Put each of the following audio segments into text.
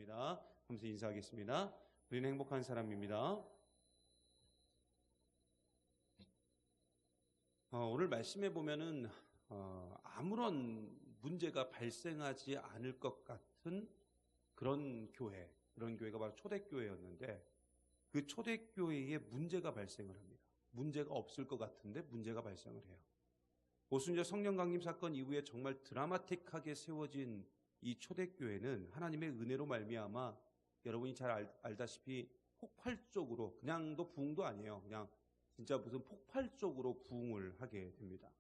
감사합니다. 하면서 인사하겠습니다. 우리는 행복한 사람입니다. 오늘 말씀해 보면은 아무런 문제가 발생하지 않을 것 같은 그런 교회가 바로 초대교회였는데, 그 초대교회에 문제가 발생을 합니다. 문제가 없을 것 같은데 문제가 발생을 해요. 오순절 성령 강림 사건 이후에 정말 드라마틱하게 세워진 이 초대교회는 하나님의 은혜로 말미암아 여러분이 잘 알다시피 폭발적으로, 그냥도 부흥도 아니에요. 그냥 진짜 무슨 폭발적으로 부흥을 하게 됩니다.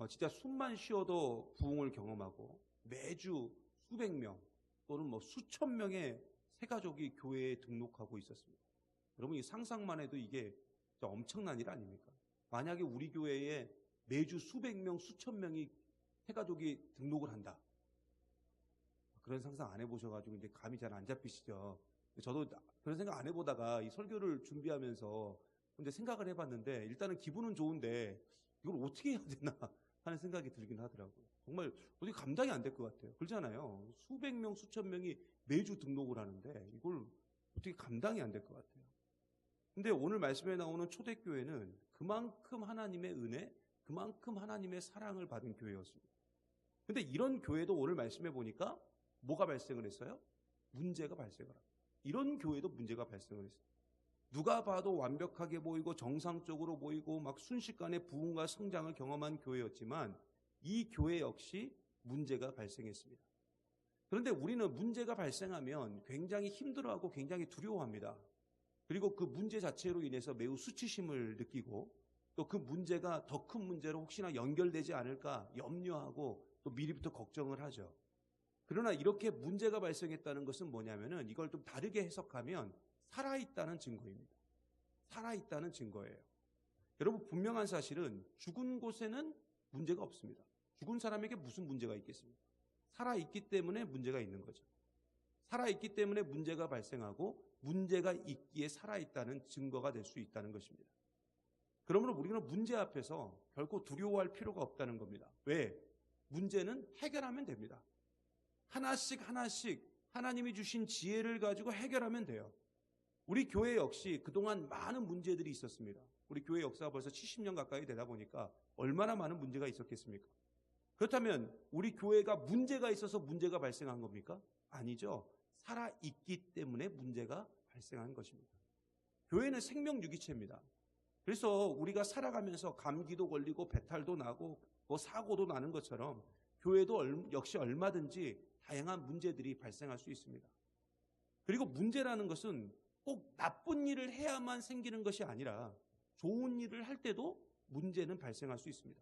진짜 숨만 쉬어도 부흥을 경험하고 매주 수백 명 또는 수천 명의 새가족이 교회에 등록하고 있었습니다. 여러분, 이 상상만 해도 이게 진짜 엄청난 일 아닙니까? 만약에 우리 교회에 매주 수백 명, 수천 명이 새가족이 등록을 한다. 그런 상상 안 해보셔가지고 이제 감이 잘 안 잡히시죠. 저도 그런 생각 안 해보다가 이 설교를 준비하면서 근데 생각을 해봤는데, 일단은 기분은 좋은데 이걸 어떻게 해야 되나 하는 생각이 들긴 하더라고요. 정말 어떻게 감당이 안 될 것 같아요. 그렇잖아요. 수백 명, 수천 명이 매주 등록을 하는데 이걸 어떻게 감당이 안 될 것 같아요. 근데 오늘 말씀에 나오는 초대교회는 그만큼 하나님의 은혜, 그만큼 하나님의 사랑을 받은 교회였습니다. 근데 이런 교회도 오늘 말씀해 보니까 뭐가 발생을 했어요? 문제가 발생을 합니다. 이런 교회도 문제가 발생을 했어요. 누가 봐도 완벽하게 보이고 정상적으로 보이고 막 순식간에 부흥과 성장을 경험한 교회였지만 이 교회 역시 문제가 발생했습니다. 그런데 우리는 문제가 발생하면 굉장히 힘들어하고 굉장히 두려워합니다. 그리고 그 문제 자체로 인해서 매우 수치심을 느끼고, 또 그 문제가 더 큰 문제로 혹시나 연결되지 않을까 염려하고 또 미리부터 걱정을 하죠. 그러나 이렇게 문제가 발생했다는 것은 뭐냐면은, 이걸 좀 다르게 해석하면 살아있다는 증거입니다. 살아있다는 증거예요. 여러분, 분명한 사실은 죽은 곳에는 문제가 없습니다. 죽은 사람에게 무슨 문제가 있겠습니까? 살아있기 때문에 문제가 있는 거죠. 살아있기 때문에 문제가 발생하고, 문제가 있기에 살아있다는 증거가 될 수 있다는 것입니다. 그러므로 우리는 문제 앞에서 결코 두려워할 필요가 없다는 겁니다. 왜? 문제는 해결하면 됩니다. 하나씩 하나씩 하나님이 주신 지혜를 가지고 해결하면 돼요. 우리 교회 역시 그동안 많은 문제들이 있었습니다. 우리 교회 역사가 벌써 70년 가까이 되다 보니까 얼마나 많은 문제가 있었겠습니까? 그렇다면 우리 교회가 문제가 있어서 문제가 발생한 겁니까? 아니죠. 살아있기 때문에 문제가 발생한 것입니다. 교회는 생명유기체입니다. 그래서 우리가 살아가면서 감기도 걸리고 배탈도 나고 사고도 나는 것처럼 교회도 역시 얼마든지 다양한 문제들이 발생할 수 있습니다. 그리고 문제라는 것은 꼭 나쁜 일을 해야만 생기는 것이 아니라 좋은 일을 할 때도 문제는 발생할 수 있습니다.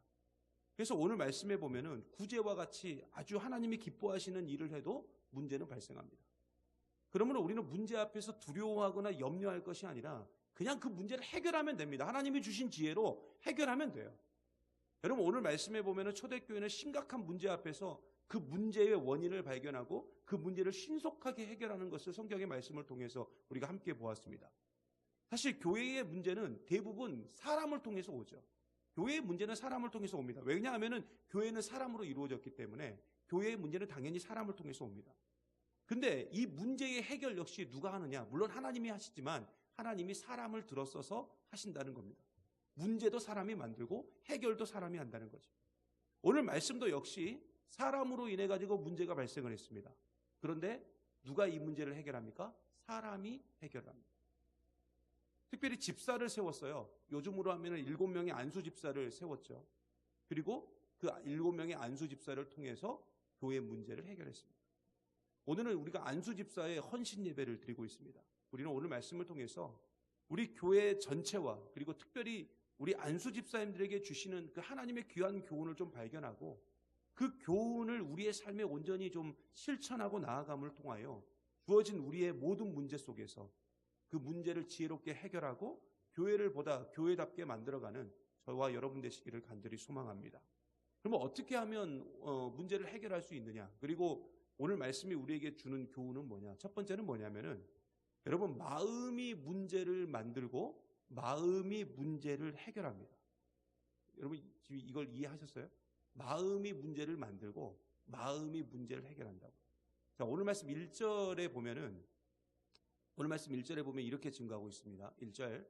그래서 오늘 말씀해 보면은 구제와 같이 아주 하나님이 기뻐하시는 일을 해도 문제는 발생합니다. 그러므로 우리는 문제 앞에서 두려워하거나 염려할 것이 아니라 그냥 그 문제를 해결하면 됩니다. 하나님이 주신 지혜로 해결하면 돼요. 여러분, 오늘 말씀해 보면은 초대교회는 심각한 문제 앞에서 그 문제의 원인을 발견하고 그 문제를 신속하게 해결하는 것을 성경의 말씀을 통해서 우리가 함께 보았습니다. 사실 교회의 문제는 대부분 사람을 통해서 오죠. 교회의 문제는 사람을 통해서 옵니다. 왜냐하면 교회는 사람으로 이루어졌기 때문에 교회의 문제는 당연히 사람을 통해서 옵니다. 근데 이 문제의 해결 역시 누가 하느냐? 물론 하나님이 하시지만 하나님이 사람을 들어서서 하신다는 겁니다. 문제도 사람이 만들고 해결도 사람이 한다는 거죠. 오늘 말씀도 역시 사람으로 인해 가지고 문제가 발생을 했습니다. 그런데 누가 이 문제를 해결합니까? 사람이 해결합니다. 특별히 집사를 세웠어요. 요즘으로 하면 7명의 안수 집사를 세웠죠. 그리고 그 7명의 안수 집사를 통해서 교회 문제를 해결했습니다. 오늘은 우리가 안수 집사의 헌신 예배를 드리고 있습니다. 우리는 오늘 말씀을 통해서 우리 교회 전체와 그리고 특별히 우리 안수 집사님들에게 주시는 그 하나님의 귀한 교훈을 좀 발견하고 그 교훈을 우리의 삶에 온전히 좀 실천하고 나아감을 통하여 주어진 우리의 모든 문제 속에서 그 문제를 지혜롭게 해결하고 교회를 보다 교회답게 만들어가는 저와 여러분 되시기를 간절히 소망합니다. 그러면 어떻게 하면 문제를 해결할 수 있느냐? 그리고 오늘 말씀이 우리에게 주는 교훈은 뭐냐? 첫 번째는 뭐냐면은, 여러분, 마음이 문제를 만들고 마음이 문제를 해결합니다. 여러분, 지금 이걸 이해하셨어요? 마음이 문제를 만들고 마음이 문제를 해결한다고. 자, 오늘 말씀 1절에 보면은 이렇게 증거하고 있습니다. 1절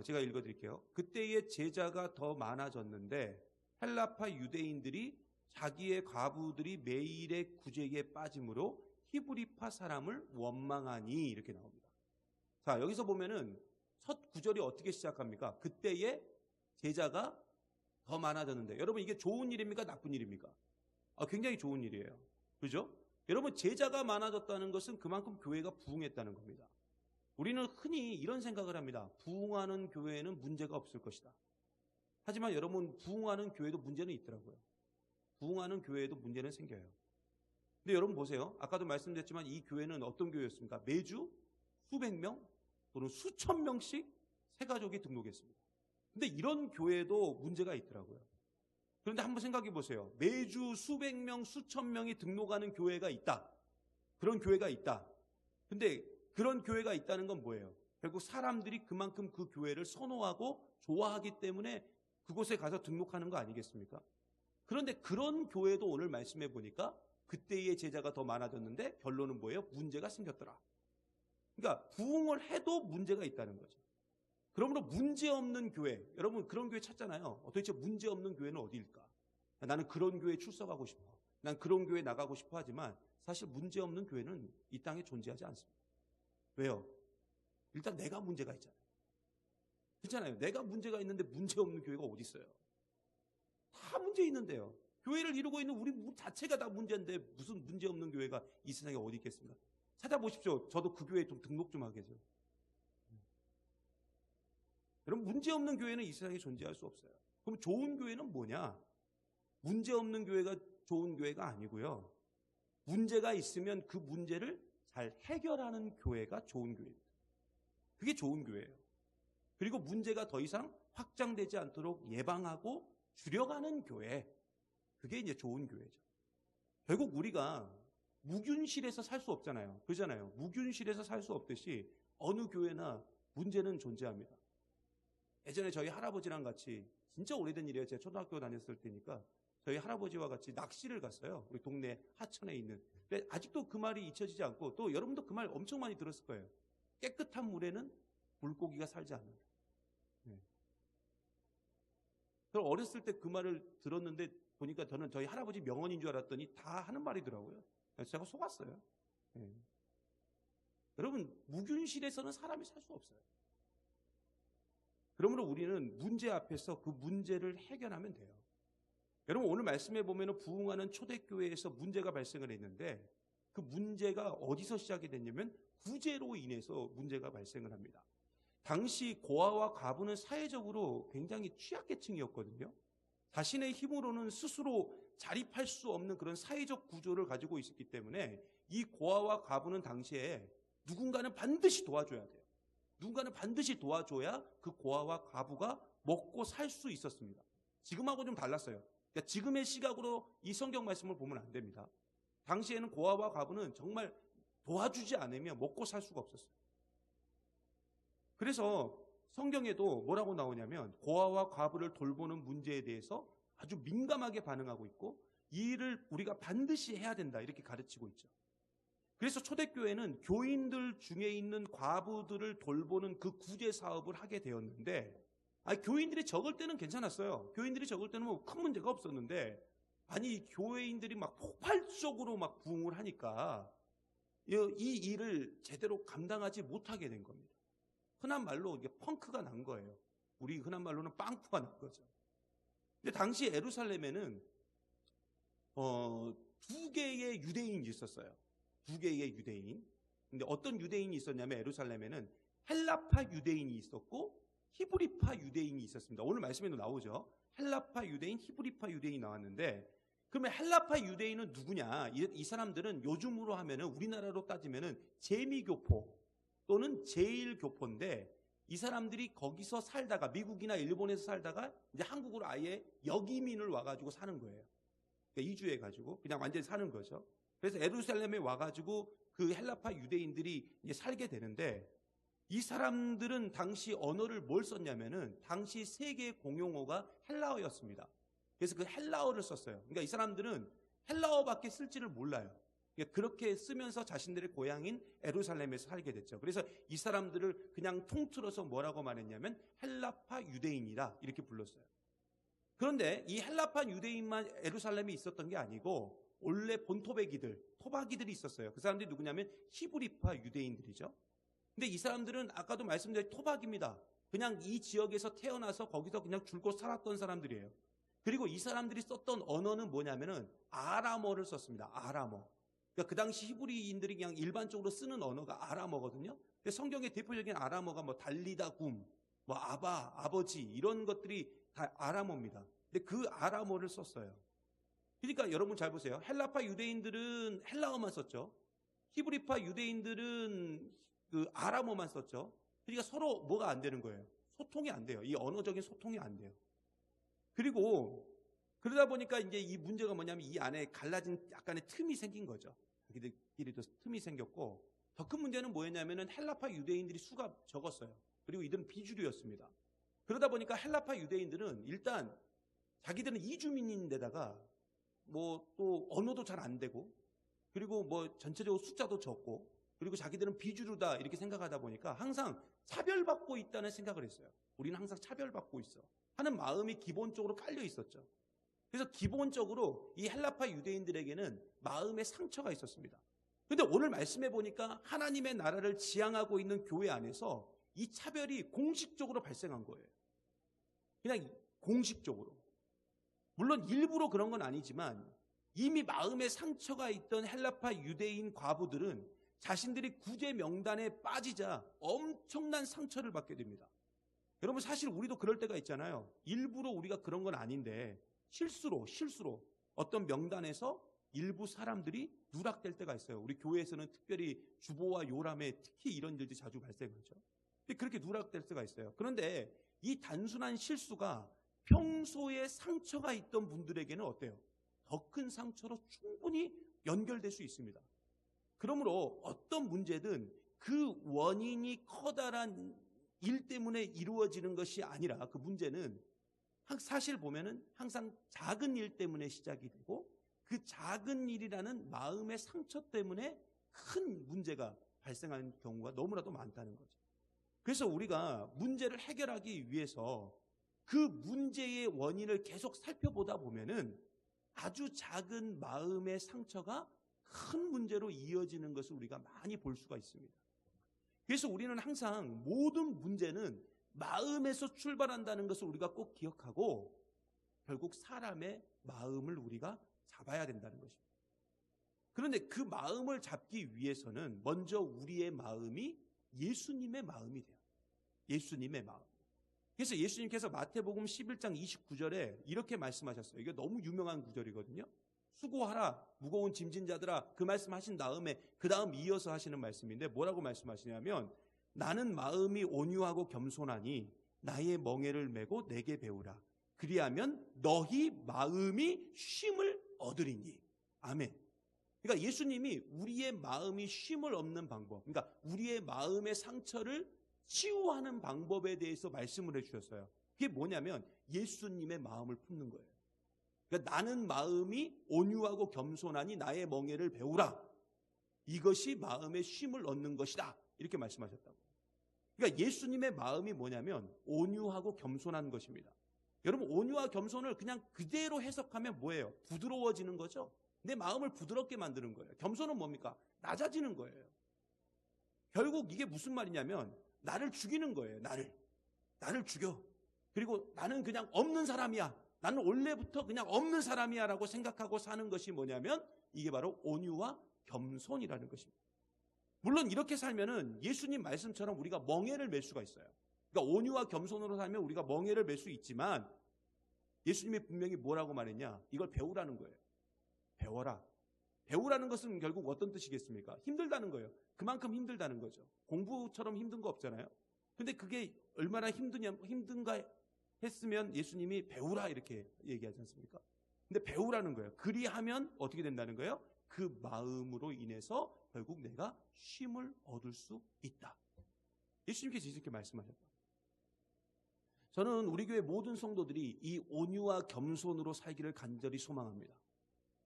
제가 읽어드릴게요. 그때의 제자가 더 많아졌는데 헬라파 유대인들이 자기의 과부들이 매일의 구제에 빠짐으로 히브리파 사람을 원망하니 이렇게 나옵니다. 자, 여기서 보면은 첫 구절이 어떻게 시작합니까? 그때의 제자가 더 많아졌는데, 여러분 이게 좋은 일입니까? 나쁜 일입니까? 굉장히 좋은 일이에요. 그죠? 여러분 제자가 많아졌다는 것은 그만큼 교회가 부흥했다는 겁니다. 우리는 흔히 이런 생각을 합니다. 부흥하는 교회에는 문제가 없을 것이다. 하지만 여러분 부흥하는 교회도 문제는 있더라고요. 부흥하는 교회에도 문제는 생겨요. 근데 여러분 보세요. 아까도 말씀드렸지만 이 교회는 어떤 교회였습니까? 매주 수백 명 또는 수천 명씩 새 가족이 등록했습니다. 근데 이런 교회도 문제가 있더라고요. 그런데 한번 생각해 보세요. 매주 수백 명, 수천 명이 등록하는 교회가 있다. 그런 교회가 있다. 근데 그런 교회가 있다는 건 뭐예요? 결국 사람들이 그만큼 그 교회를 선호하고 좋아하기 때문에 그곳에 가서 등록하는 거 아니겠습니까? 그런데 그런 교회도 오늘 말씀해 보니까 그때의 제자가 더 많아졌는데 결론은 뭐예요? 문제가 생겼더라. 그러니까 부흥을 해도 문제가 있다는 거죠. 그러므로 문제없는 교회, 여러분 그런 교회 찾잖아요. 도대체 문제없는 교회는 어디일까? 나는 그런 교회에 출석하고 싶어. 난 그런 교회 나가고 싶어 하지만 사실 문제없는 교회는 이 땅에 존재하지 않습니다. 왜요? 일단 내가 문제가 있잖아요. 그렇잖아요. 내가 문제가 있는데 문제없는 교회가 어디 있어요? 다 문제 있는데요. 교회를 이루고 있는 우리 자체가 다 문제인데 무슨 문제없는 교회가 이 세상에 어디 있겠습니까? 찾아보십시오. 저도 그 교회에 좀 등록 좀 하겠어요. 여러분 문제없는 교회는 이 세상에 존재할 수 없어요. 그럼 좋은 교회는 뭐냐? 문제없는 교회가 좋은 교회가 아니고요. 문제가 있으면 그 문제를 잘 해결하는 교회가 좋은 교회입니다. 그게 좋은 교회예요. 그리고 문제가 더 이상 확장되지 않도록 예방하고 줄여가는 교회, 그게 이제 좋은 교회죠. 결국 우리가 무균실에서 살 수 없잖아요. 그러잖아요. 무균실에서 살 수 없듯이 어느 교회나 문제는 존재합니다. 예전에 저희 할아버지랑 같이, 진짜 오래된 일이에요. 제가 초등학교 다녔을 때니까 저희 할아버지와 같이 낚시를 갔어요. 우리 동네 하천에 있는. 근데 아직도 그 말이 잊혀지지 않고, 또 여러분도 그 말 엄청 많이 들었을 거예요. 깨끗한 물에는 물고기가 살지 않는다. 네. 그럼 어렸을 때 그 말을 들었는데 보니까 저는 저희 할아버지 명언인 줄 알았더니 다 하는 말이더라고요. 그래서 제가 속았어요. 네. 여러분 무균실에서는 사람이 살 수 없어요. 그러므로 우리는 문제 앞에서 그 문제를 해결하면 돼요. 여러분 오늘 말씀해 보면 부흥하는 초대교회에서 문제가 발생을 했는데 그 문제가 어디서 시작이 됐냐면 구제로 인해서 문제가 발생을 합니다. 당시 고아와 과부는 사회적으로 굉장히 취약계층이었거든요. 자신의 힘으로는 스스로 자립할 수 없는 그런 사회적 구조를 가지고 있었기 때문에 이 고아와 과부는 당시에 누군가는 반드시 도와줘야 돼요. 누군가는 반드시 도와줘야 그 고아와 과부가 먹고 살 수 있었습니다. 지금하고 좀 달랐어요. 그러니까 지금의 시각으로 이 성경 말씀을 보면 안 됩니다. 당시에는 고아와 과부는 정말 도와주지 않으면 먹고 살 수가 없었어요. 그래서 성경에도 뭐라고 나오냐면 고아와 과부를 돌보는 문제에 대해서 아주 민감하게 반응하고 있고 이 일을 우리가 반드시 해야 된다 이렇게 가르치고 있죠. 그래서 초대교회는 교인들 중에 있는 과부들을 돌보는 그 구제 사업을 하게 되었는데 교인들이 적을 때는 괜찮았어요. 교인들이 적을 때는 뭐 큰 문제가 없었는데 교회인들이 막 폭발적으로 막 부흥을 하니까 이 일을 제대로 감당하지 못하게 된 겁니다. 흔한 말로 이게 펑크가 난 거예요. 우리 흔한 말로는 빵꾸가 난 거죠. 근데 당시 예루살렘에는 두 개의 유대인이 있었어요. 두 개의 유대인. 근데 어떤 유대인이 있었냐면 예루살렘에는 헬라파 유대인이 있었고 히브리파 유대인이 있었습니다. 오늘 말씀에도 나오죠. 헬라파 유대인, 히브리파 유대인이 나왔는데 그러면 헬라파 유대인은 누구냐? 이 사람들은 요즘으로 하면은 우리나라로 따지면은 재미교포 또는 제일교포인데 이 사람들이 거기서 살다가 미국이나 일본에서 살다가 이제 한국으로 아예 역이민을 와가지고 사는 거예요. 그러니까 이주해가지고 그냥 완전히 사는 거죠. 그래서 예루살렘에 와가지고 그 헬라파 유대인들이 이제 살게 되는데 이 사람들은 당시 언어를 뭘 썼냐면은 당시 세계 공용어가 헬라어였습니다. 그래서 그 헬라어를 썼어요. 그러니까 이 사람들은 헬라어밖에 쓸지를 몰라요. 그러니까 그렇게 쓰면서 자신들의 고향인 예루살렘에서 살게 됐죠. 그래서 이 사람들을 그냥 통틀어서 뭐라고 말했냐면 헬라파 유대인이라 이렇게 불렀어요. 그런데 이 헬라파 유대인만 예루살렘에 있었던 게 아니고 원래 본토백이들, 토박이들이 있었어요. 그 사람들이 누구냐면 히브리파 유대인들이죠. 근데 이 사람들은 아까도 말씀드린 토박입니다. 그냥 이 지역에서 태어나서 거기서 그냥 줄곧 살았던 사람들이에요. 그리고 이 사람들이 썼던 언어는 뭐냐면은 아람어를 썼습니다. 아람어. 그러니까 그 당시 히브리인들이 그냥 일반적으로 쓰는 언어가 아람어거든요. 근데 성경의 대표적인 아람어가 뭐 달리다 굼, 뭐 아바, 아버지 이런 것들이 다 아람어입니다. 근데 그 아람어를 썼어요. 그러니까 여러분 잘 보세요. 헬라파 유대인들은 헬라어만 썼죠. 히브리파 유대인들은 그 아람어만 썼죠. 그러니까 서로 뭐가 안 되는 거예요? 소통이 안 돼요. 이 언어적인 소통이 안 돼요. 그리고 그러다 보니까 이제 이 문제가 뭐냐면 이 안에 갈라진 약간의 틈이 생긴 거죠. 자기들끼리도 틈이 생겼고 더 큰 문제는 뭐였냐면은 헬라파 유대인들이 수가 적었어요. 그리고 이들은 비주류였습니다. 그러다 보니까 헬라파 유대인들은 일단 자기들은 이주민인데다가 뭐 또 언어도 잘 안 되고 그리고 뭐 전체적으로 숫자도 적고 그리고 자기들은 비주류다 이렇게 생각하다 보니까 항상 차별받고 있다는 생각을 했어요. 우리는 항상 차별받고 있어 하는 마음이 기본적으로 깔려 있었죠. 그래서 기본적으로 이 헬라파 유대인들에게는 마음의 상처가 있었습니다. 그런데 오늘 말씀해 보니까 하나님의 나라를 지향하고 있는 교회 안에서 이 차별이 공식적으로 발생한 거예요. 그냥 공식적으로. 물론 일부러 그런 건 아니지만 이미 마음에 상처가 있던 헬라파 유대인 과부들은 자신들이 구제 명단에 빠지자 엄청난 상처를 받게 됩니다. 여러분 사실 우리도 그럴 때가 있잖아요. 일부러 우리가 그런 건 아닌데 실수로 어떤 명단에서 일부 사람들이 누락될 때가 있어요. 우리 교회에서는 특별히 주보와 요람에 특히 이런 일들이 자주 발생하죠. 근데 그렇게 누락될 때가 있어요. 그런데 이 단순한 실수가 평소에 상처가 있던 분들에게는 어때요? 더 큰 상처로 충분히 연결될 수 있습니다. 그러므로 어떤 문제든 그 원인이 커다란 일 때문에 이루어지는 것이 아니라 그 문제는 사실 보면은 항상 작은 일 때문에 시작이 되고 그 작은 일이라는 마음의 상처 때문에 큰 문제가 발생하는 경우가 너무나도 많다는 거죠. 그래서 우리가 문제를 해결하기 위해서 그 문제의 원인을 계속 살펴보다 보면은 아주 작은 마음의 상처가 큰 문제로 이어지는 것을 우리가 많이 볼 수가 있습니다. 그래서 우리는 항상 모든 문제는 마음에서 출발한다는 것을 우리가 꼭 기억하고 결국 사람의 마음을 우리가 잡아야 된다는 것입니다. 그런데 그 마음을 잡기 위해서는 먼저 우리의 마음이 예수님의 마음이 돼요. 예수님의 마음. 그래서 예수님께서 마태복음 11장 29절에 이렇게 말씀하셨어요. 이게 너무 유명한 구절이거든요. 수고하라 무거운 짐진 자들아 그 말씀하신 다음에 그 다음 이어서 하시는 말씀인데 뭐라고 말씀하시냐면 나는 마음이 온유하고 겸손하니 나의 멍에를 메고 내게 배우라. 그리하면 너희 마음이 쉼을 얻으리니. 아멘. 그러니까 예수님이 우리의 마음이 쉼을 얻는 방법, 그러니까 우리의 마음의 상처를 치유하는 방법에 대해서 말씀을 해주셨어요. 그게 뭐냐면 예수님의 마음을 품는 거예요. 그러니까 나는 마음이 온유하고 겸손하니 나의 멍에를 배우라. 이것이 마음의 쉼을 얻는 것이다. 이렇게 말씀하셨다고. 그러니까 예수님의 마음이 뭐냐면 온유하고 겸손한 것입니다. 여러분 온유와 겸손을 그냥 그대로 해석하면 뭐예요? 부드러워지는 거죠. 내 마음을 부드럽게 만드는 거예요. 겸손은 뭡니까? 낮아지는 거예요. 결국 이게 무슨 말이냐면 나를 죽이는 거예요. 나를 죽여. 그리고 나는 그냥 없는 사람이야. 나는 원래부터 그냥 없는 사람이야 라고 생각하고 사는 것이 뭐냐면 이게 바로 온유와 겸손이라는 것입니다. 물론 이렇게 살면은 예수님 말씀처럼 우리가 멍에를 맬 수가 있어요. 그러니까 온유와 겸손으로 살면 우리가 멍에를 맬 수 있지만 예수님이 분명히 뭐라고 말했냐? 이걸 배우라는 거예요. 배워라. 배우라는 것은 결국 어떤 뜻이겠습니까? 힘들다는 거예요. 그만큼 힘들다는 거죠. 공부처럼 힘든 거 없잖아요. 근데 그게 얼마나 힘든가 했으면 예수님이 배우라 이렇게 얘기하지 않습니까? 근데 배우라는 거예요. 그리하면 어떻게 된다는 거예요? 그 마음으로 인해서 결국 내가 쉼을 얻을 수 있다. 예수님께서 이렇게 말씀하셨다. 저는 우리 교회 모든 성도들이 이 온유와 겸손으로 살기를 간절히 소망합니다.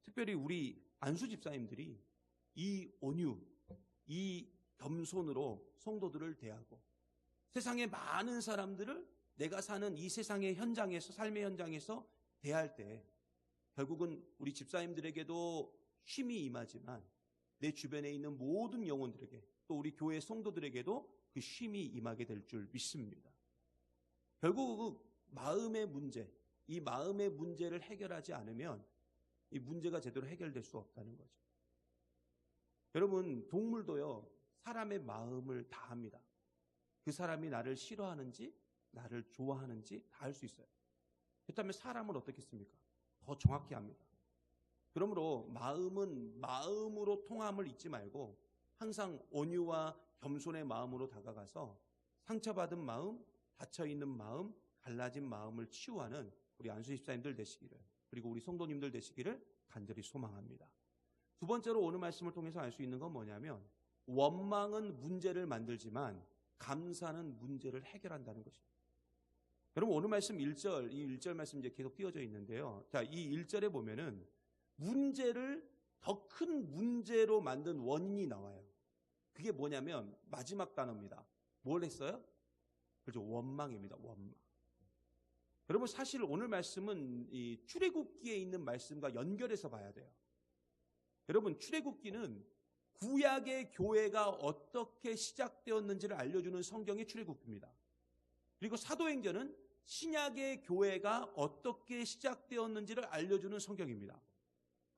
특별히 우리 안수 집사님들이 이 온유, 이 겸손으로 성도들을 대하고 세상의 많은 사람들을 내가 사는 이 세상의 현장에서, 삶의 현장에서 대할 때 결국은 우리 집사님들에게도 쉼이 임하지만 내 주변에 있는 모든 영혼들에게, 또 우리 교회 성도들에게도 그 쉼이 임하게 될 줄 믿습니다. 결국 그 마음의 문제, 이 마음의 문제를 해결하지 않으면 이 문제가 제대로 해결될 수 없다는 거죠. 여러분, 동물도요, 사람의 마음을 다 합니다. 그 사람이 나를 싫어하는지 나를 좋아하는지 다 알 수 있어요. 그렇다면 사람은 어떻겠습니까? 더 정확히 합니다. 그러므로 마음은 마음으로 통함을 잊지 말고 항상 온유와 겸손의 마음으로 다가가서 상처받은 마음, 닫혀있는 마음, 갈라진 마음을 치유하는 우리 안수 집사님들 되시기를, 그리고 우리 성도님들 되시기를 간절히 소망합니다. 두 번째로 오늘 말씀을 통해서 알 수 있는 건 뭐냐면, 원망은 문제를 만들지만 감사는 문제를 해결한다는 것입니다. 여러분, 오늘 말씀 1절, 이 1절 말씀 이제 계속 띄어져 있는데요. 자, 이 1절에 보면은 문제를 더 큰 문제로 만든 원인이 나와요. 그게 뭐냐면 마지막 단어입니다. 뭘 했어요? 그렇죠. 원망입니다. 원망. 여러분, 사실 오늘 말씀은 이 출애굽기에 있는 말씀과 연결해서 봐야 돼요. 여러분, 출애굽기는 구약의 교회가 어떻게 시작되었는지를 알려주는 성경의 출애굽기입니다. 그리고 사도행전은 신약의 교회가 어떻게 시작되었는지를 알려주는 성경입니다.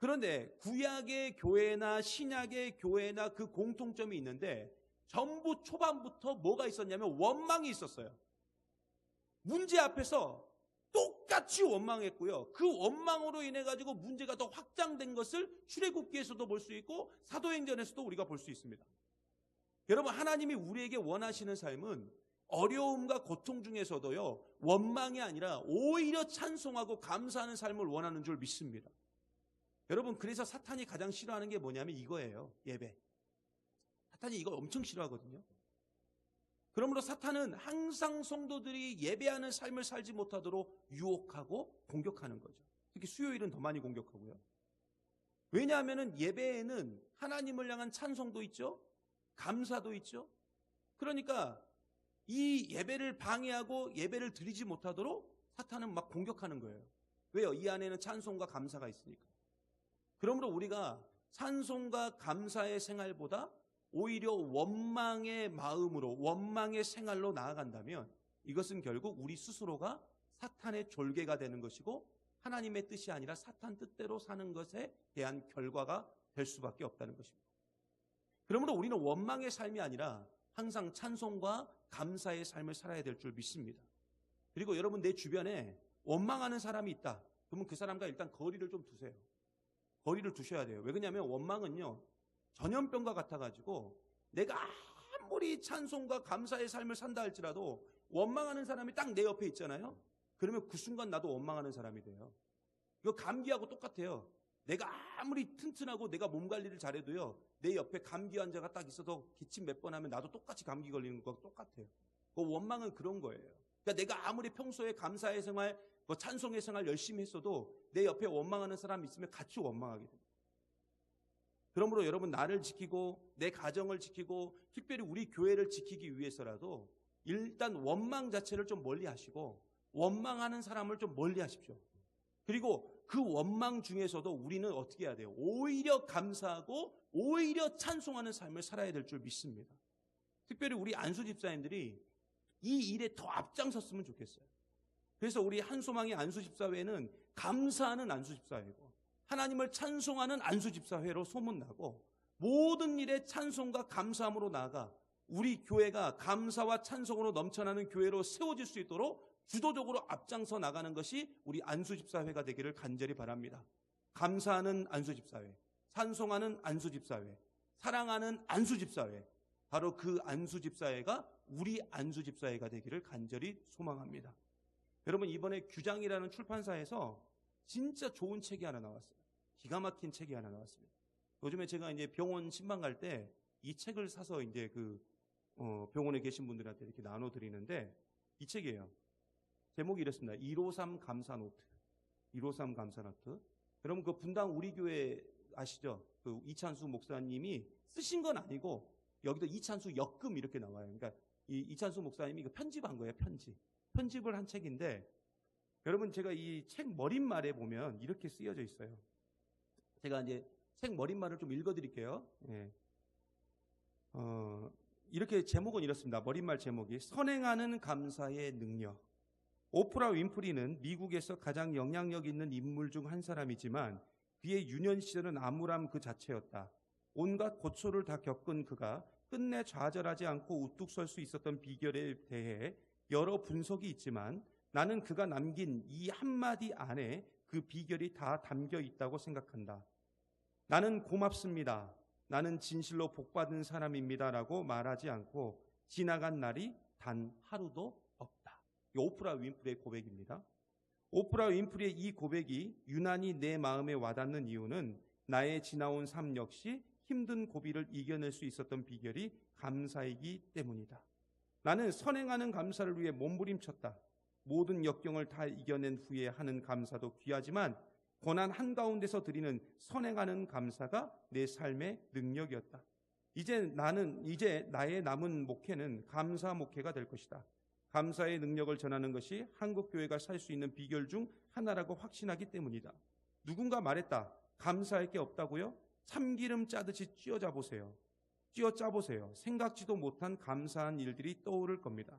그런데 구약의 교회나 신약의 교회나 그 공통점이 있는데 전부 초반부터 뭐가 있었냐면 원망이 있었어요. 문제 앞에서 똑같이 원망했고요. 그 원망으로 인해 가지고 문제가 더 확장된 것을 출애굽기에서도 볼 수 있고 사도행전에서도 우리가 볼 수 있습니다. 여러분, 하나님이 우리에게 원하시는 삶은 어려움과 고통 중에서도요, 원망이 아니라 오히려 찬송하고 감사하는 삶을 원하는 줄 믿습니다. 여러분, 그래서 사탄이 가장 싫어하는 게 뭐냐면 이거예요. 예배. 사탄이 이걸 엄청 싫어하거든요. 그러므로 사탄은 항상 성도들이 예배하는 삶을 살지 못하도록 유혹하고 공격하는 거죠. 특히 수요일은 더 많이 공격하고요. 왜냐하면 예배에는 하나님을 향한 찬송도 있죠. 감사도 있죠. 그러니까 이 예배를 방해하고 예배를 드리지 못하도록 사탄은 막 공격하는 거예요. 왜요? 이 안에는 찬송과 감사가 있으니까. 그러므로 우리가 찬송과 감사의 생활보다 오히려 원망의 마음으로, 원망의 생활로 나아간다면 이것은 결국 우리 스스로가 사탄의 졸개가 되는 것이고 하나님의 뜻이 아니라 사탄 뜻대로 사는 것에 대한 결과가 될 수밖에 없다는 것입니다. 그러므로 우리는 원망의 삶이 아니라 항상 찬송과 감사의 삶을 살아야 될 줄 믿습니다. 그리고 여러분, 내 주변에 원망하는 사람이 있다. 그러면 그 사람과 일단 거리를 좀 두세요. 거리를 두셔야 돼요. 왜 그러냐면 원망은요, 전염병과 같아가지고 내가 아무리 찬송과 감사의 삶을 산다 할지라도 원망하는 사람이 딱 내 옆에 있잖아요. 그러면 그 순간 나도 원망하는 사람이 돼요. 이거 감기하고 똑같아요. 내가 아무리 튼튼하고 내가 몸 관리를 잘해도요, 내 옆에 감기 환자가 딱 있어도 기침 몇 번 하면 나도 똑같이 감기 걸리는 거랑 똑같아요. 그 원망은 그런 거예요. 그러니까 내가 아무리 평소에 감사의 생활, 찬송의 생활 열심히 했어도 내 옆에 원망하는 사람이 있으면 같이 원망하게 됩니다. 그러므로 여러분, 나를 지키고 내 가정을 지키고 특별히 우리 교회를 지키기 위해서라도 일단 원망 자체를 좀 멀리 하시고 원망하는 사람을 좀 멀리 하십시오. 그리고 그 원망 중에서도 우리는 어떻게 해야 돼요? 오히려 감사하고 오히려 찬송하는 삶을 살아야 될 줄 믿습니다. 특별히 우리 안수 집사님들이 이 일에 더 앞장섰으면 좋겠어요. 그래서 우리 한소망의 안수 집사회는 감사하는 안수 집사회고 하나님을 찬송하는 안수 집사회로 소문나고 모든 일에 찬송과 감사함으로 나아가 우리 교회가 감사와 찬송으로 넘쳐나는 교회로 세워질 수 있도록 주도적으로 앞장서 나가는 것이 우리 안수 집사회가 되기를 간절히 바랍니다. 감사하는 안수 집사회, 찬송하는 안수 집사회, 사랑하는 안수 집사회, 바로 그 안수 집사회가 우리 안수 집사회가 되기를 간절히 소망합니다. 여러분, 이번에 규장이라는 출판사에서 진짜 좋은 책이 하나 나왔어요. 기가 막힌 책이 하나 나왔습니다. 요즘에 제가 이제 병원 신방 갈 때 이 책을 사서 이제 병원에 계신 분들한테 이렇게 나눠드리는데 이 책이에요. 제목이 이렇습니다. 153 감사노트. 153 감사노트. 여러분, 그 분당 우리 교회 아시죠? 그 이찬수 목사님이 쓰신 건 아니고 여기도 이찬수 역금 이렇게 나와요. 그러니까 이 이찬수 목사님이 편집한 거예요. 편집을 한 책인데 여러분 제가 이 책 머릿말에 보면 이렇게 쓰여져 있어요. 제가 이제 책 머릿말을 좀 읽어드릴게요. 예. 이렇게 제목은 이렇습니다. 머릿말 제목이 선행하는 감사의 능력. 오프라 윈프리는 미국에서 가장 영향력 있는 인물 중 한 사람이지만 그의 유년 시절은 암울함 그 자체였다. 온갖 고초를 다 겪은 그가 끝내 좌절하지 않고 우뚝 설 수 있었던 비결에 대해 여러 분석이 있지만 나는 그가 남긴 이 한마디 안에 그 비결이 다 담겨 있다고 생각한다. 나는 고맙습니다. 나는 진실로 복받은 사람입니다. 라고 말하지 않고 지나간 날이 단 하루도 없다. 이 오프라 윈프리의 고백입니다. 오프라 윈프리의 이 고백이 유난히 내 마음에 와닿는 이유는 나의 지나온 삶 역시 힘든 고비를 이겨낼 수 있었던 비결이 감사이기 때문이다. 나는 선행하는 감사를 위해 몸부림쳤다. 모든 역경을 다 이겨낸 후에 하는 감사도 귀하지만 고난 한가운데서 드리는 선행하는 감사가 내 삶의 능력이었다. 이제 나의 남은 목회는 감사 목회가 될 것이다. 감사의 능력을 전하는 것이 한국교회가 살 수 있는 비결 중 하나라고 확신하기 때문이다. 누군가 말했다. 감사할 게 없다고요? 참기름 짜듯이 쥐어짜 보세요. 생각지도 못한 감사한 일들이 떠오를 겁니다.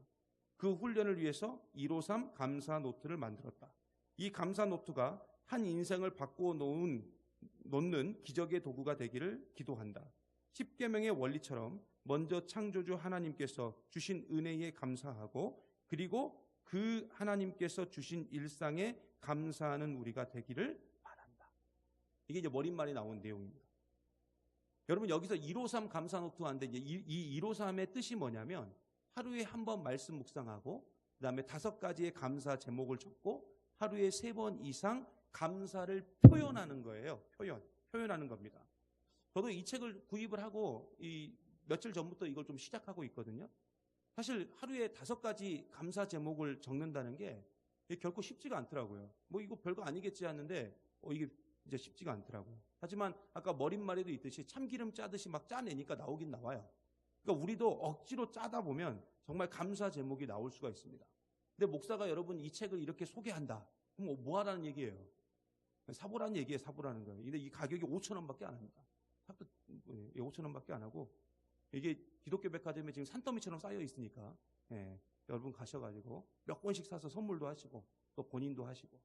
그 훈련을 위해서 153 감사 노트를 만들었다. 이 감사 노트가 한 인생을 바꾸어 놓는 기적의 도구가 되기를 기도한다. 십계명의 원리처럼 먼저 창조주 하나님께서 주신 은혜에 감사하고 그리고 그 하나님께서 주신 일상에 감사하는 우리가 되기를 바란다. 이게 이제 머릿말에 나온 내용입니다. 여러분 여기서 153 감사 노트 하는데 이 153의 뜻이 뭐냐면 하루에 한 번 말씀 묵상하고 그다음에 5가지의 감사 제목을 적고 하루에 3번 이상 감사를 표현하는 거예요. 표현하는 겁니다. 저도 이 책을 구입을 하고 며칠 전부터 이걸 좀 시작하고 있거든요. 사실 하루에 5가지 감사 제목을 적는다는 게 결코 쉽지가 않더라고요. 뭐 이거 별거 아니겠지 하는데 이게 이제 쉽지가 않더라고요. 하지만 아까 머릿말에도 있듯이 참기름 짜듯이 막 짜내니까 나오긴 나와요. 그러니까 우리도 억지로 짜다 보면 정말 감사 제목이 나올 수가 있습니다. 근데 목사가 여러분 이 책을 이렇게 소개한다. 그럼 뭐 하라는 얘기예요? 사보라는 얘기예요. 사보라는 거예요. 근데 이 가격이 5,000원밖에 안 합니다. 5,000원밖에 안 하고 이게 기독교 백화점에 지금 산더미처럼 쌓여 있으니까 여러분 가셔가지고 몇 권씩 사서 선물도 하시고 또 본인도 하시고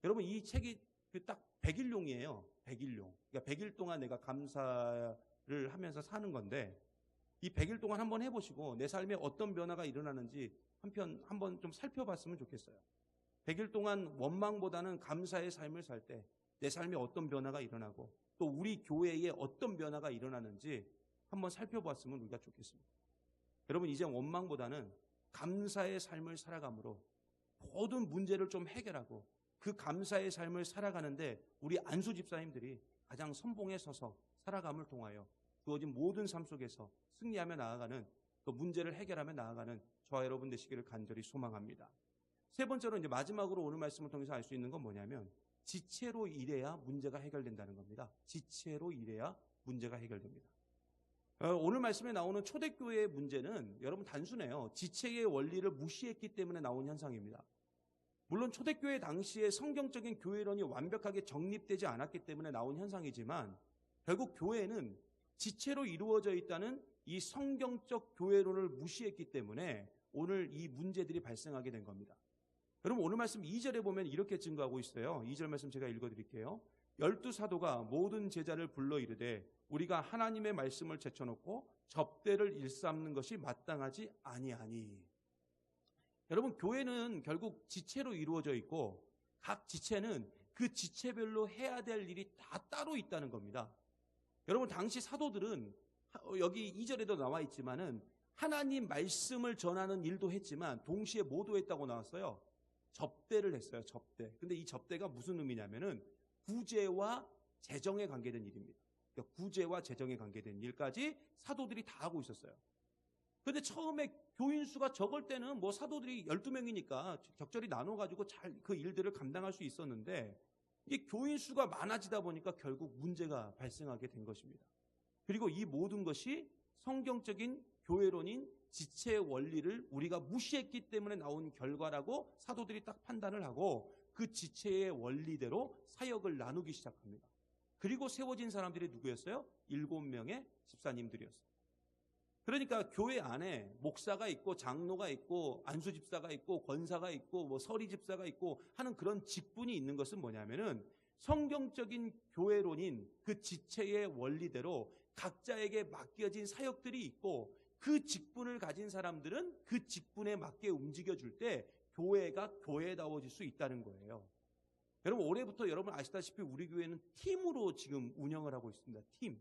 여러분 이 책이 딱 100일용이에요. 100일용. 그러니까 100일 동안 내가 감사를 하면서 사는 건데 이 100일 동안 한번 해보시고 내 삶에 어떤 변화가 일어나는지 한번 좀 살펴봤으면 좋겠어요. 100일 동안 원망보다는 감사의 삶을 살 때 내 삶에 어떤 변화가 일어나고 또 우리 교회에 어떤 변화가 일어나는지 한번 살펴봤으면 우리가 좋겠습니다. 여러분 이제 원망보다는 감사의 삶을 살아감으로 모든 문제를 좀 해결하고 그 감사의 삶을 살아가는데 우리 안수 집사님들이 가장 선봉에 서서 살아감을 통하여 주어진 모든 삶 속에서 승리하며 나아가는 또 문제를 해결하며 나아가는 저와 여러분 되시기를 간절히 소망합니다. 세 번째로 이제 마지막으로 오늘 말씀을 통해서 알 수 있는 건 뭐냐면 지체로 일해야 문제가 해결된다는 겁니다. 지체로 일해야 문제가 해결됩니다. 오늘 말씀에 나오는 초대교회의 문제는 여러분 단순해요. 지체의 원리를 무시했기 때문에 나온 현상입니다. 물론 초대교회 당시에 성경적인 교회론이 완벽하게 정립되지 않았기 때문에 나온 현상이지만 결국 교회는 지체로 이루어져 있다는 이 성경적 교회론을 무시했기 때문에 오늘 이 문제들이 발생하게 된 겁니다. 여러분 오늘 말씀 2절에 보면 이렇게 증거하고 있어요. 2절 말씀 제가 읽어드릴게요. 12사도가 모든 제자를 불러 이르되 우리가 하나님의 말씀을 제쳐놓고 접대를 일삼는 것이 마땅하지 아니하니. 여러분 교회는 결국 지체로 이루어져 있고 각 지체는 그 지체별로 해야 될 일이 다 따로 있다는 겁니다. 여러분 당시 사도들은 여기 2절에도 나와 있지만은 하나님 말씀을 전하는 일도 했지만 동시에 뭐도 했다고 나왔어요? 접대를 했어요. 접대. 근데 이 접대가 무슨 의미냐면은 구제와 재정에 관계된 일입니다. 그러니까 구제와 재정에 관계된 일까지 사도들이 다 하고 있었어요. 근데 처음에 교인 수가 적을 때는 뭐 사도들이 12명이니까 적절히 나눠가지고 잘 그 일들을 감당할 수 있었는데 이게 교인 수가 많아지다 보니까 결국 문제가 발생하게 된 것입니다. 그리고 이 모든 것이 성경적인 교회론인 지체의 원리를 우리가 무시했기 때문에 나온 결과라고 사도들이 딱 판단을 하고 그 지체의 원리대로 사역을 나누기 시작합니다. 그리고 세워진 사람들이 누구였어요? 7명의 집사님들이었어요. 그러니까 교회 안에 목사가 있고 장로가 있고 안수 집사가 있고 권사가 있고 뭐 서리 집사가 있고 하는 그런 직분이 있는 것은 뭐냐면은 성경적인 교회론인 그 지체의 원리대로 각자에게 맡겨진 사역들이 있고 그 직분을 가진 사람들은 그 직분에 맞게 움직여줄 때 교회가 교회다워질 수 있다는 거예요. 여러분 올해부터 여러분 아시다시피 우리 교회는 팀으로 지금 운영을 하고 있습니다. 팀.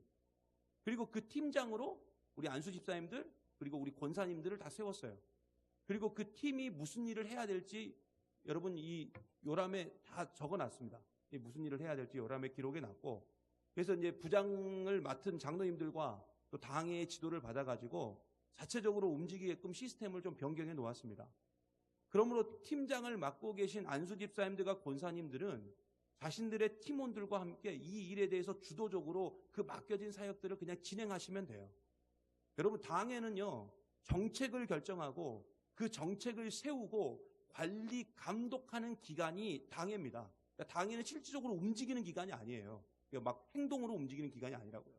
그리고 그 팀장으로 우리 안수 집사님들 그리고 우리 권사님들을 다 세웠어요. 그리고 그 팀이 무슨 일을 해야 될지 여러분 이 요람에 다 적어놨습니다. 무슨 일을 해야 될지 요람에 기록해 놨고 그래서 이제 부장을 맡은 장로님들과 또 당회의 지도를 받아가지고 자체적으로 움직이게끔 시스템을 좀 변경해 놓았습니다. 그러므로 팀장을 맡고 계신 안수 집사님들과 권사님들은 자신들의 팀원들과 함께 이 일에 대해서 주도적으로 그 맡겨진 사역들을 그냥 진행하시면 돼요. 여러분 당회는요 정책을 결정하고 그 정책을 세우고 관리 감독하는 기관이 당회입니다. 그러니까 당회는 실질적으로 움직이는 기관이 아니에요. 그러니까 막 행동으로 움직이는 기관이 아니라고요.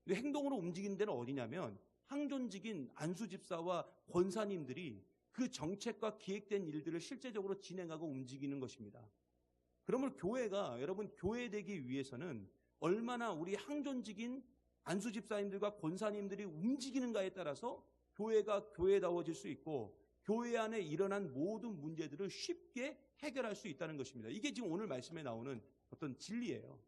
근데 행동으로 움직이는 데는 어디냐면 항존직인 안수 집사와 권사님들이 그 정책과 기획된 일들을 실제적으로 진행하고 움직이는 것입니다. 그러면 교회가 여러분 교회되기 위해서는 얼마나 우리 항존직인 안수 집사님들과 권사님들이 움직이는가에 따라서 교회가 교회다워질 수 있고 교회 안에 일어난 모든 문제들을 쉽게 해결할 수 있다는 것입니다. 이게 지금 오늘 말씀에 나오는 어떤 진리예요.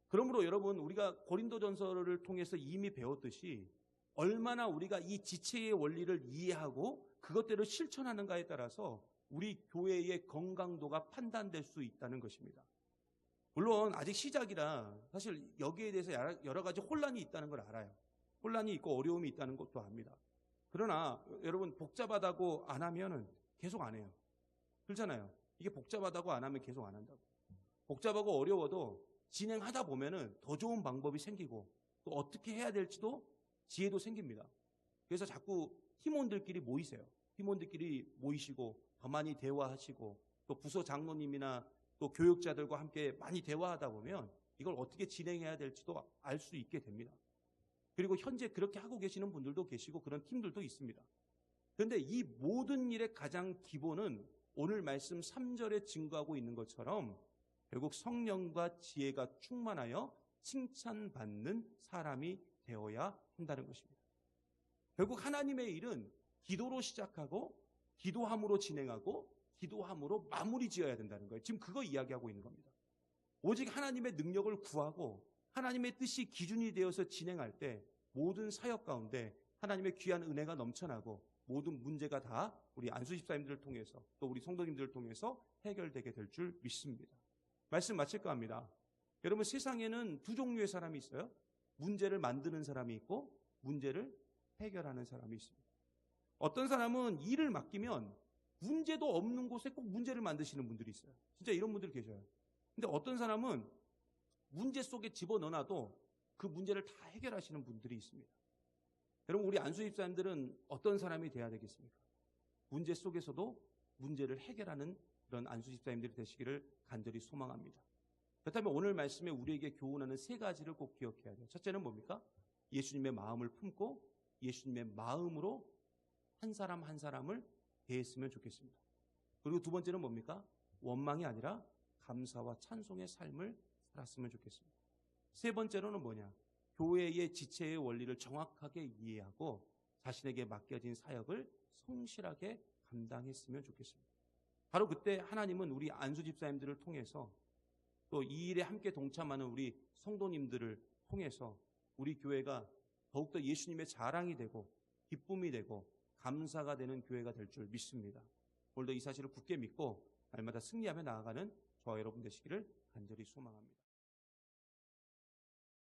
그러므로 여러분 우리가 고린도전서를 통해서 이미 배웠듯이 얼마나 우리가 이 지체의 원리를 이해하고 그것대로 실천하는가에 따라서 우리 교회의 건강도가 판단될 수 있다는 것입니다. 물론 아직 시작이라 사실 여기에 대해서 여러 가지 혼란이 있다는 걸 알아요. 혼란이 있고 어려움이 있다는 것도 압니다. 그러나 여러분 복잡하다고 안 하면은 계속 안 해요. 그렇잖아요. 이게 복잡하다고 안 하면 계속 안 한다고. 복잡하고 어려워도 진행하다 보면은 더 좋은 방법이 생기고 또 어떻게 해야 될지도 지혜도 생깁니다. 그래서 자꾸 팀원들끼리 모이세요. 팀원들끼리 모이시고 더 많이 대화하시고 또 부서 장로님이나 또 교육자들과 함께 많이 대화하다 보면 이걸 어떻게 진행해야 될지도 알 수 있게 됩니다. 그리고 현재 그렇게 하고 계시는 분들도 계시고 그런 팀들도 있습니다. 그런데 이 모든 일의 가장 기본은 오늘 말씀 3절에 증거하고 있는 것처럼 결국 성령과 지혜가 충만하여 칭찬받는 사람이 되어야 한다는 것입니다. 결국 하나님의 일은 기도로 시작하고 기도함으로 진행하고 기도함으로 마무리 지어야 된다는 거예요. 지금 그거 이야기하고 있는 겁니다. 오직 하나님의 능력을 구하고 하나님의 뜻이 기준이 되어서 진행할 때 모든 사역 가운데 하나님의 귀한 은혜가 넘쳐나고 모든 문제가 다 우리 안수 집사님들을 통해서 또 우리 성도님들을 통해서 해결되게 될 줄 믿습니다. 말씀 마칠까 합니다. 여러분 세상에는 두 종류의 사람이 있어요. 문제를 만드는 사람이 있고 문제를 해결하는 사람이 있습니다. 어떤 사람은 일을 맡기면 문제도 없는 곳에 꼭 문제를 만드시는 분들이 있어요. 진짜 이런 분들 계셔요. 근데 어떤 사람은 문제 속에 집어넣어놔도 그 문제를 다 해결하시는 분들이 있습니다. 여러분 우리 안수 집사님들은 어떤 사람이 돼야 되겠습니까? 문제 속에서도 문제를 해결하는 그런 안수 집사님들이 되시기를 간절히 소망합니다. 그렇다면 오늘 말씀에 우리에게 교훈하는 세 가지를 꼭 기억해야 돼요. 첫째는 뭡니까? 예수님의 마음을 품고 예수님의 마음으로 한 사람 한 사람을 대했으면 좋겠습니다. 그리고 두 번째는 뭡니까? 원망이 아니라 감사와 찬송의 삶을 살았으면 좋겠습니다. 세 번째로는 뭐냐? 교회의 지체의 원리를 정확하게 이해하고 자신에게 맡겨진 사역을 성실하게 감당했으면 좋겠습니다. 바로 그때 하나님은 우리 안수 집사님들을 통해서 또 이 일에 함께 동참하는 우리 성도님들을 통해서 우리 교회가 더욱더 예수님의 자랑이 되고 기쁨이 되고 감사가 되는 교회가 될 줄 믿습니다. 오늘도 이 사실을 굳게 믿고 날마다 승리하며 나아가는 저와 여러분 되시기를 간절히 소망합니다.